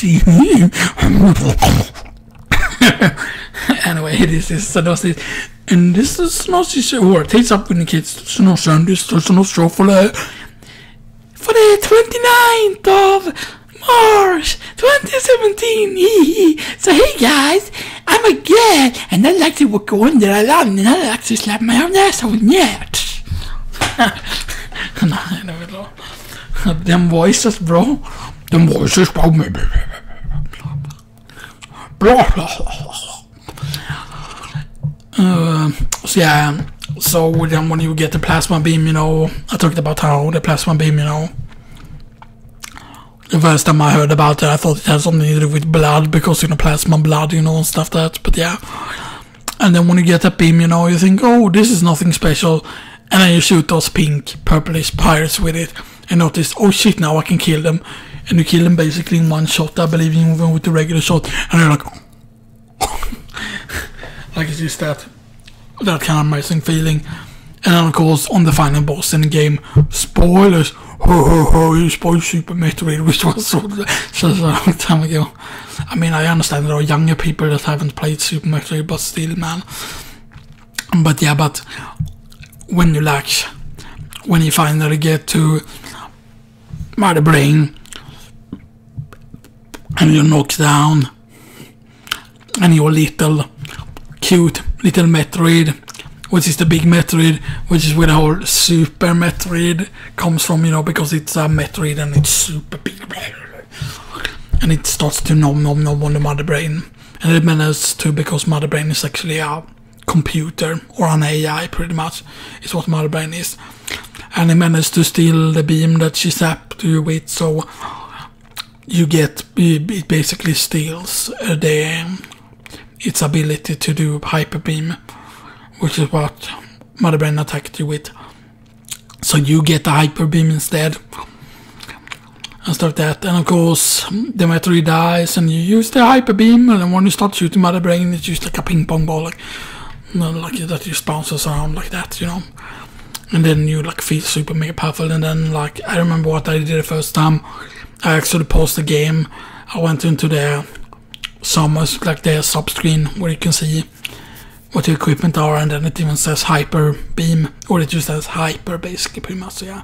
see me. Anyway, this is Xenoxis, and this is Xenoxis, or takes up when the kids Xenoxis, this is Xenoxis for the 29th of March 2017. So hey guys, I'm a girl, and I like to walk under a land, and I like to slap my own asshole net. Nej, det vet jag. Them voices, bro. Them voices, bro. So yeah, so then when you get the plasma beam, you know, I talked about how the plasma beam, you know, the first time I heard about it, I thought it had something to do with blood, because, you know, plasma blood, you know, and stuff that, but yeah. And then when you get that beam, you know, you think, oh, this is nothing special, and then you shoot those pink, purplish pirates with it, and notice, oh shit, now I can kill them, and you kill them basically in one shot, I believe, even with the regular shot, and you're like, like it's just that kind of amazing feeling. And then of course on the final boss in the game, spoilers, you spoiled Super Metroid, which was so long time ago. I mean, I understand there are younger people that haven't played Super Metroid, but still, man. But yeah, but when you finally get to Mother Brain and you're knocked down and your little cute little Metroid, which is the big Metroid, which is where the whole Super Metroid comes from, you know, because it's a Metroid and it's super big, and it starts to nom on the Mother Brain, and it manages to, because Mother Brain is actually a computer or an AI, pretty much is what Mother Brain is, and it manages to steal the beam that she zapped you with, so you get, it basically steals its ability to do hyper beam, which is what Mother Brain attacked you with. So you get the hyper beam instead and stuff like that. And of course the Metroid dies and you use the hyper beam, and then when you start shooting Mother Brain, it's just like a ping pong ball, like that just bounces around like that, you know. And then you like feel super mega powerful. And then, like, I remember what I did the first time. I actually paused the game. I went into the almost like the sub screen where you can see what the equipment are, and then it even says hyper beam, or it just says hyper basically, pretty much. So yeah,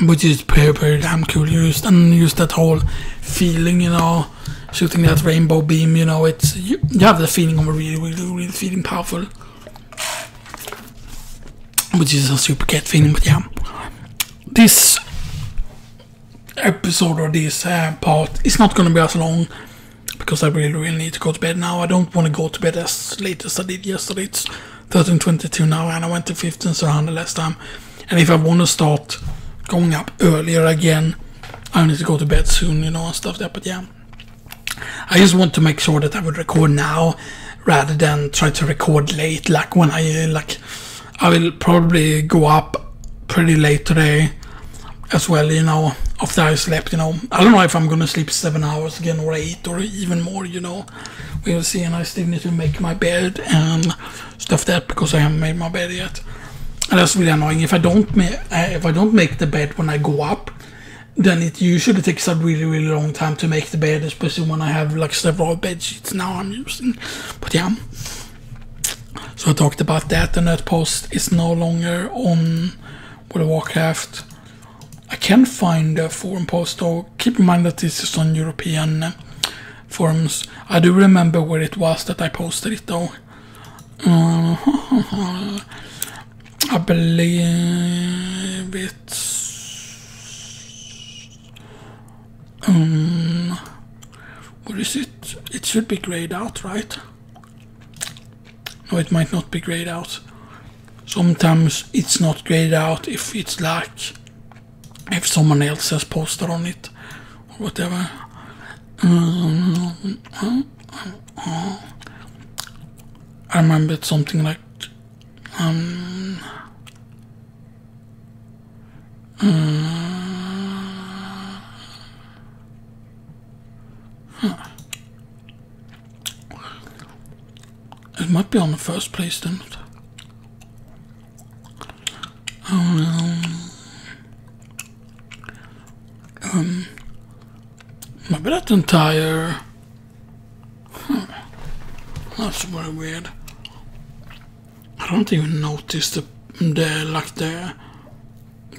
which is very damn cool. Use that whole feeling, you know, shooting that rainbow beam, you know, it's you have the feeling of a really feeling powerful, which is a super cat feeling. But yeah, this episode or this part is not gonna be as long, because I really need to go to bed now. I don't want to go to bed as late as I did yesterday. It's 13:22 now, and I went to 15:00 last time. And if I want to start going up earlier again, I need to go to bed soon, you know, and stuff like that. But yeah, I just want to make sure that I would record now rather than try to record late. Like when I will probably go up pretty late today as well, you know, after I slept, you know. I don't know if I'm gonna sleep 7 hours again, or 8, or even more, you know. We'll see. And I still need to make my bed and stuff that, because I haven't made my bed yet, and that's really annoying. If I don't make the bed when I go up, then it usually takes a really long time to make the bed, especially when I have like several bed sheets now I'm using. But yeah, so I talked about that, and that post is no longer on World of Warcraft. I can find a forum post, though. Keep in mind that this is on European forums. I do remember where it was that I posted it, though. I believe it's... what is it? It should be grayed out, right? No, it might not be grayed out. Sometimes it's not grayed out if it's like... if someone else has posted on it, or whatever. I remember it's something like it might be on the first place then. Maybe that entire... That's very weird. I don't even notice the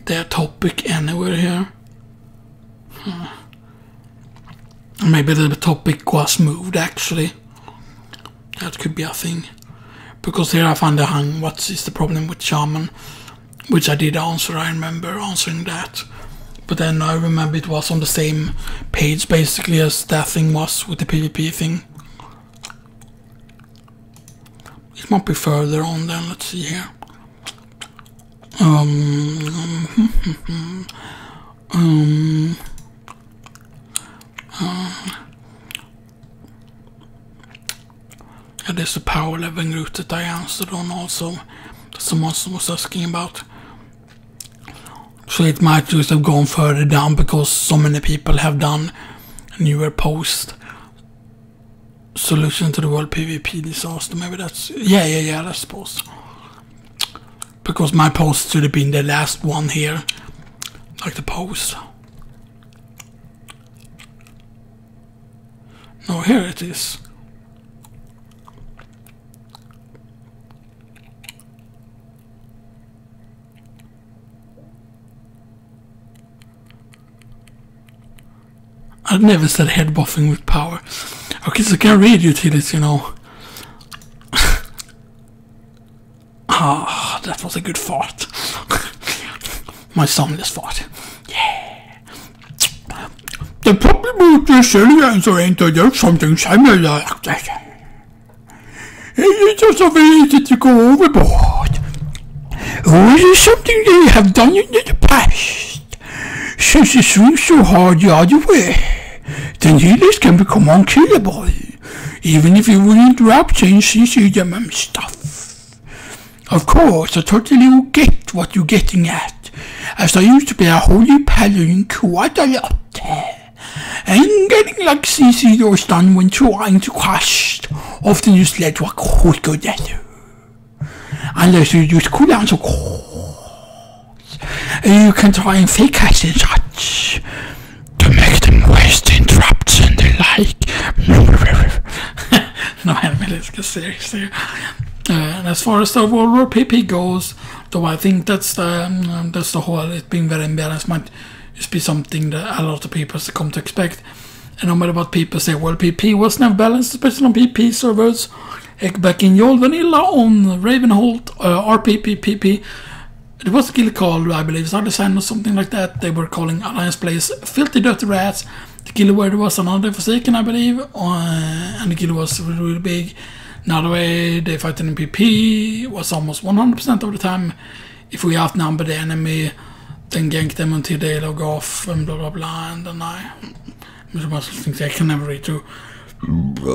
their topic anywhere here. Maybe the topic was moved actually. That could be a thing. Because here I found the hang, what is the problem with shaman? Which I did answer, I remember answering that. But then I remember it was on the same page basically as that thing was with the PvP thing. It might be further on then, let's see here. Yeah, there's the power leveling route that I answered on also. That someone was asking about. So it might just have gone further down because so many people have done newer post solution to the world PvP disaster. Maybe that's yeah, I suppose. Because my post should have been the last one here. Like the post. No, here it is. I've never said head buffing with power. Okay, so I can read utilities, you know. Ah, that was a good fart. My soundless fart. Yeah. The problem with resilience or introduce something similar like that. It's also very easy to go overboard. Or is it something they have done in the past? Since it swings so hard the other way, then healers can become unkillable, even if you will interrupt CC them and stuff. Of course, I totally get what you're getting at, as I used to be a holy paladin quite a lot, and getting like CC or stun when trying to cast often just led to a quicker death, unless you use cooldowns of course, and you can try and fake cast and such, to make them waste interrupts and the like. No, I'm really serious here. And as far as the World War PP goes, though I think that's the whole, it being very imbalanced might just be something that a lot of people have come to expect. And no matter what people say, well, PP was never balanced, especially on PP servers. Heck, back in the old vanilla on Ravenholt, RPP, PP, it was a guild called, I believe, Artisan or something like that. They were calling Alliance players filthy dirty rats. The guild where there was another Forsaken, I believe, and the guild was really, really big. Now the way they fight in PP was almost 100% of the time. If we outnumber the enemy, then gank them until they log off and blah blah blah. And then I think I can never read through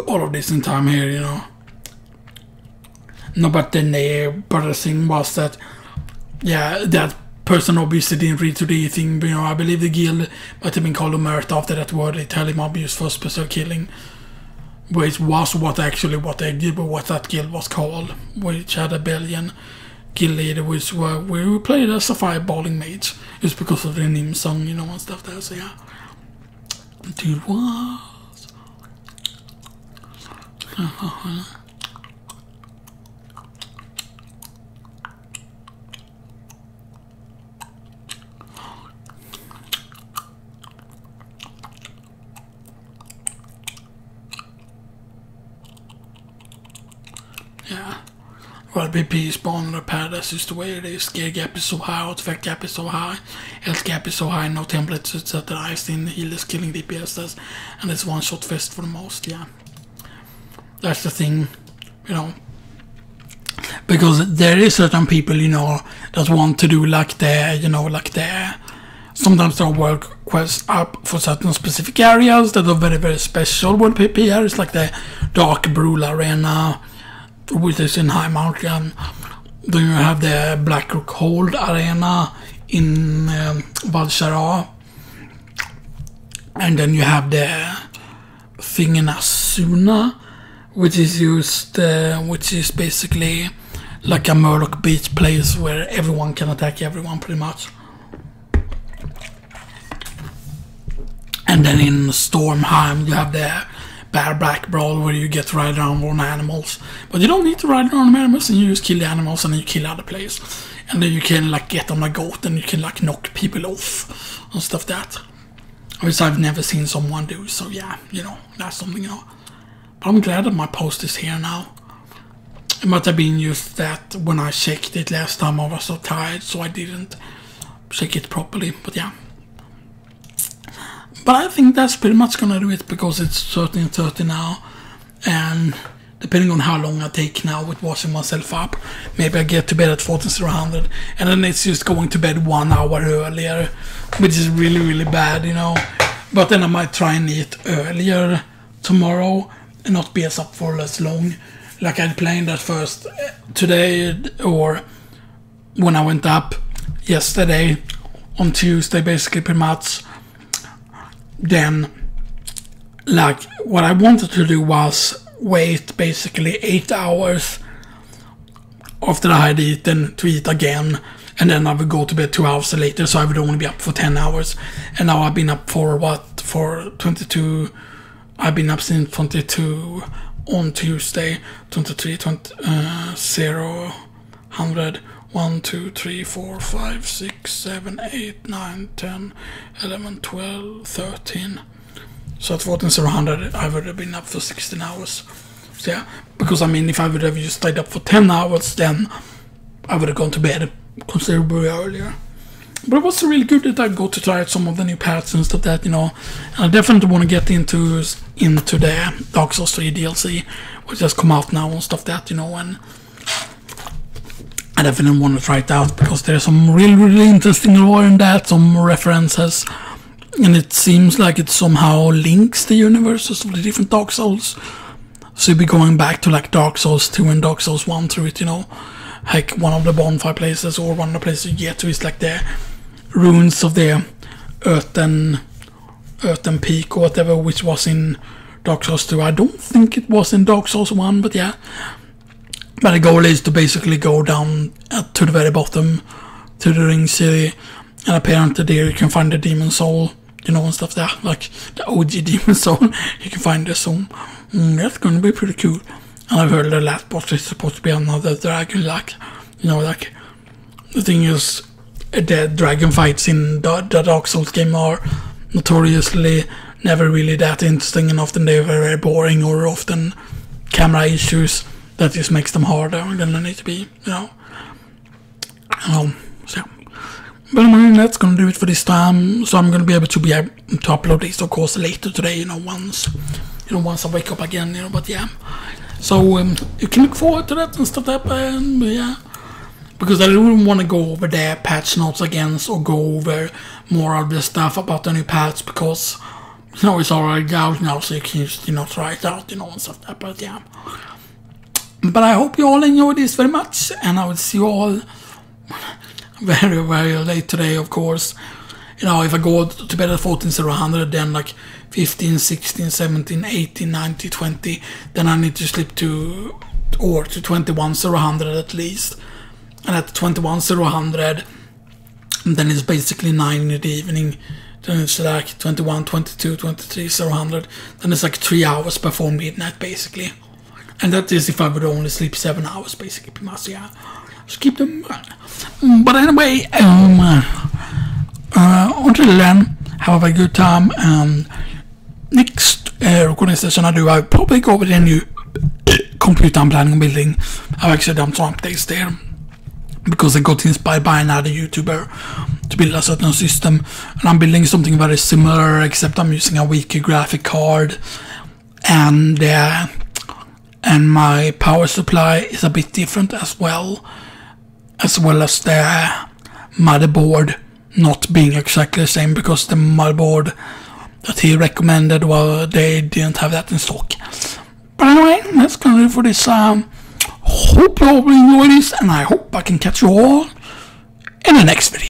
all of this in time here, you know. No, but then the thing was that, yeah, that person obviously didn't read through the thing, but, you know, I believe the guild might have been called Omerta after that word. They tell him abuse for special killing, which was what they did, but what that guild was called, which had a Belgian guild leader, which we played as a fireballing mage, just because of the Nim song, you know, and stuff there. So yeah, dude was. Yeah. Well, BP spawn repair, that's just the way it is. Gear gap is so high, artifact gap is so high, health gap is so high, no templates, etc. I've seen healers killing DPS, and it's one shot fest for the most, yeah. That's the thing, you know. Because there is certain people, you know, that want to do like the, you know, like the... Sometimes there are work quests up for certain specific areas that are very, very special world PP areas, like the Dark Brule Arena, which is in High Mountain. Then you have the Blackrock Hold Arena in Valshara. And then you have the thing in Asuna, which is used, which is basically like a Murloc beach place where everyone can attack everyone pretty much. And then in Stormheim you have the bareback brawl where you get to ride around on animals. But you don't need to ride around on animals, and you just kill the animals and then you kill other players. And then you can like get on a goat and you can like knock people off and stuff that. Which I've never seen someone do, so yeah, you know, that's something, you know. But I'm glad that my post is here now. It might have been just that when I checked it last time I was so tired, so I didn't check it properly, but yeah. But I think that's pretty much gonna do it, because it's 13:30 now, and depending on how long I take now with washing myself up, maybe I get to bed at 14:00, and then it's just going to bed 1 hour earlier, which is really, really bad, you know. But then I might try and eat earlier tomorrow and not be as up for as long. Like I planned that first today, or when I went up yesterday on Tuesday, basically pretty much. Then, like, what I wanted to do was wait basically 8 hours after I had eaten to eat again, and then I would go to bed 2 hours later, so I would only be up for 10 hours. And now I've been up for what? For 22. I've been up since 22 on Tuesday, 23, 20, 0, 100. 1, 2, 3, 4, 5, 6, 7, 8, 9, 10, 11, 12, 13. So at 14:00 I would have been up for 16 hours. So yeah, because I mean, if I would have just stayed up for 10 hours, then I would have gone to bed considerably earlier. But it was really good that I got to try out some of the new paths and stuff that, you know. And I definitely want to get into the Dark Souls 3 DLC, which has come out now and stuff that, you know, and I definitely want to try it out, because there's some really, really interesting lore in that, some references, and it seems like it somehow links the universes of the different Dark Souls. So you'll be going back to like Dark Souls 2 and Dark Souls 1 through it, you know. Like one of the bonfire places, or one of the places you get to is like the ruins of the Earthen Peak or whatever, which was in Dark Souls 2. I don't think it was in Dark Souls 1, but yeah. But the goal is to basically go down to the very bottom, to the Ring City, and apparently there you can find the Demon Soul, you know, and stuff there, like the OG Demon Soul. You can find this, so that's gonna be pretty cool. And I've heard the last boss is supposed to be another dragon, like, you know, like, the thing is, the dragon fights in the Dark Souls game are notoriously never really that interesting, and often they're very boring, or often camera issues that just makes them harder than they need to be, you know. So yeah. But I mean, that's gonna do it for this time. So I'm gonna be able to upload this, of course, later today, you know, once I wake up again, you know. But yeah, so you can look forward to that and stuff like that, and yeah, because I don't want to go over the patch notes again, or go over more of the stuff about the new patch, because, you know, it's already out now, so you can just, you know, try it out, you know, and stuff like that. But yeah. But I hope you all enjoyed this very much, and I will see you all very, very late today, of course. You know, if I go to bed at 14:00, then like 15, 16, 17, 18, 19, 20, then I need to sleep to 21:00 at least. And at 21:00, then it's basically 9 in the evening. Then it's like 21, 22, 23:00. Then it's like 3 hours before midnight, basically. And that is if I would only sleep 7 hours, basically, because, yeah, just keep them. But anyway, until then, have a good time. Next recording session I'll probably go over the new computer I'm planning on building. I've actually done some updates there, because I got inspired by another YouTuber to build a certain system, and I'm building something very similar, except I'm using a weaker graphic card, and my power supply is a bit different as well as the motherboard not being exactly the same, because the motherboard that he recommended, well, they didn't have that in stock. But anyway, that's gonna do it for this. Hope you all enjoy this, and I hope I can catch you all in the next video.